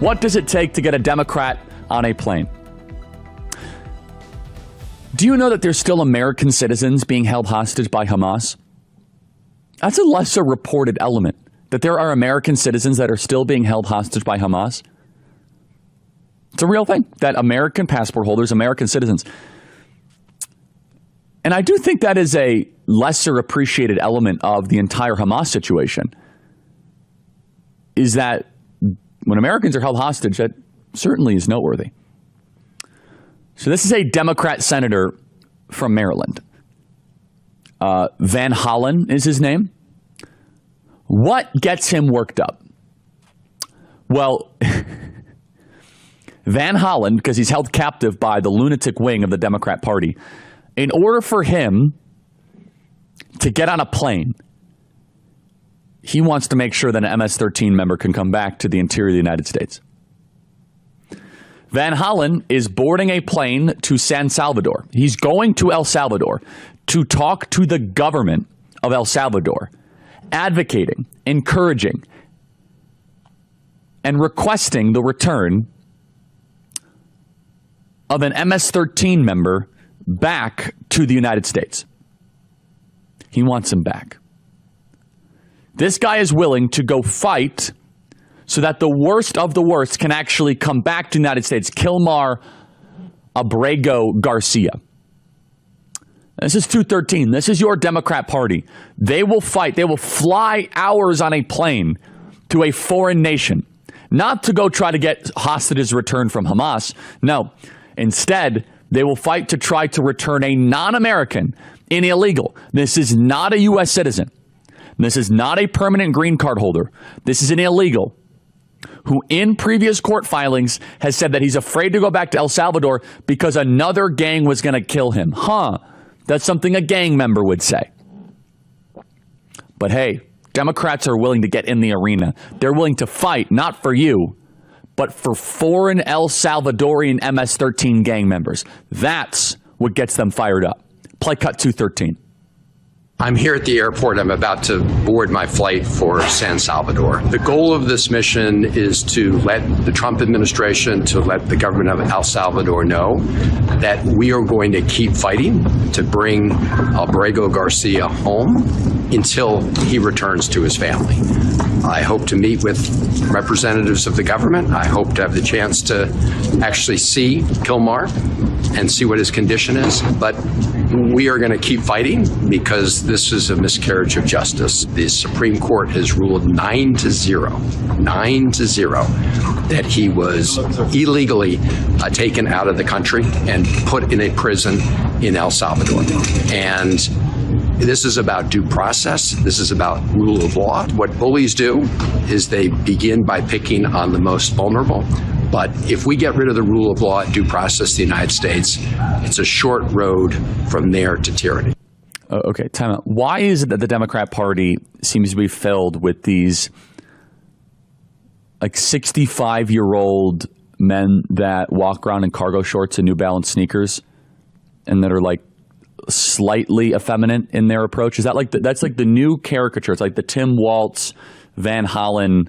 What does it take to get a Democrat on a plane? Do you know that there's still American citizens being held hostage by Hamas? That's a lesser reported element, that there are American citizens that are still being held hostage by Hamas. It's a real thing, that American passport holders, American citizens. And I do think that is a lesser appreciated element of the entire Hamas situation, is that when Americans are held hostage, that certainly is noteworthy. So this is a Democrat senator from Maryland. Van Hollen is his name. What gets him worked up? Well, Van Hollen, because he's held captive by the lunatic wing of the Democrat Party, in order for him to get on a plane, he wants to make sure that an MS-13 member can come back to the interior of the United States. Van Hollen is boarding a plane to San Salvador. He's going to El Salvador to talk to the government of El Salvador, advocating, encouraging, and requesting the return of an MS-13 member back to the United States. He wants him back. This guy is willing to go fight so that the worst of the worst can actually come back to the United States. Kilmar Abrego Garcia. This is 213. This is your Democrat Party. They will fight. They will fly hours on a plane to a foreign nation, not to go try to get hostages returned from Hamas. No, instead, they will fight to try to return a non-American, an illegal. This is not a U.S. citizen. This is not a permanent green card holder. This is an illegal who in previous court filings has said that he's afraid to go back to El Salvador because another gang was going to kill him. That's something a gang member would say. But hey, Democrats are willing to get in the arena. They're willing to fight, not for you, but for foreign El Salvadorian MS-13 gang members. That's what gets them fired up. Play cut 213. I'm here at the airport. I'm about to board my flight for San Salvador. The goal of this mission is to let the Trump administration, to let the government of El Salvador know that we are going to keep fighting to bring Abrego Garcia home until he returns to his family. I hope to meet with representatives of the government. I hope to have the chance to actually see Kilmar and see what his condition is. But we are going to keep fighting because this is a miscarriage of justice. The Supreme Court has ruled 9-0, that he was illegally taken out of the country and put in a prison in El Salvador. And this is about due process. This is about rule of law. What bullies do is they begin by picking on the most vulnerable. But if we get rid of the rule of law and due process in the United States, it's a short road from there to tyranny. Okay, time out. Why is it that the Democrat Party seems to be filled with these like 65-year-old men that walk around in cargo shorts and New Balance sneakers and that are like slightly effeminate in their approach? Is that like that's like the new caricature? It's like the Tim Waltz, Van Hollen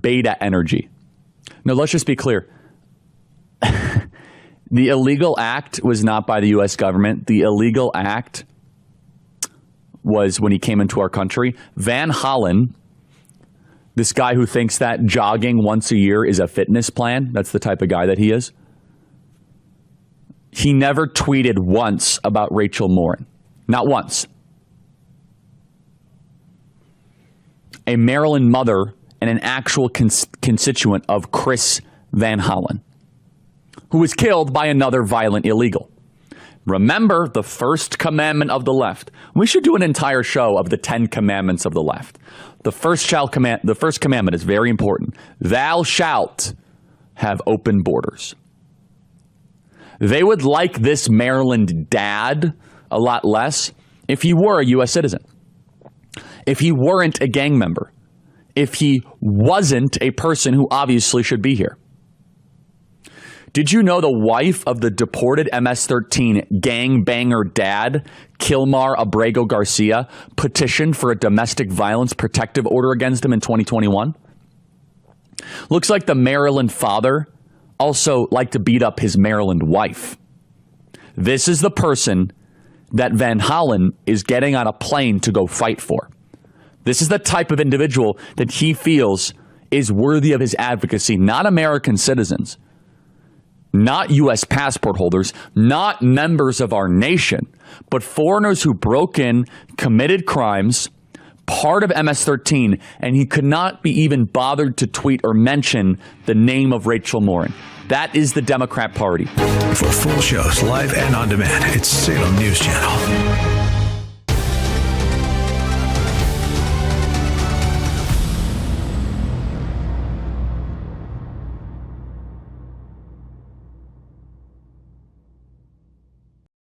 beta energy. No, let's just be clear. The illegal act was not by the U.S. government. The illegal act was when he came into our country. Van Hollen, this guy who thinks that jogging once a year is a fitness plan, that's the type of guy that he is. He never tweeted once about Rachel Morin. Not once. A Maryland mother and an actual constituent of Chris Van Hollen, who was killed by another violent illegal. Remember the first commandment of the left. We should do an entire show of the 10 commandments of the left. The first commandment is very important. Thou shalt have open borders. They would like this Maryland dad a lot less if he were a U.S. citizen, if he weren't a gang member, if he wasn't a person who obviously should be here. Did you know the wife of the deported MS-13 gangbanger dad, Kilmar Abrego Garcia, petitioned for a domestic violence protective order against him in 2021? Looks like the Maryland father also liked to beat up his Maryland wife. This is the person that Van Hollen is getting on a plane to go fight for. This is the type of individual that he feels is worthy of his advocacy, not American citizens, not U.S. passport holders, not members of our nation, but foreigners who broke in, committed crimes, part of MS-13, and he could not be even bothered to tweet or mention the name of Rachel Morin. That is the Democrat Party. For full shows, live and on demand, it's Salem News Channel.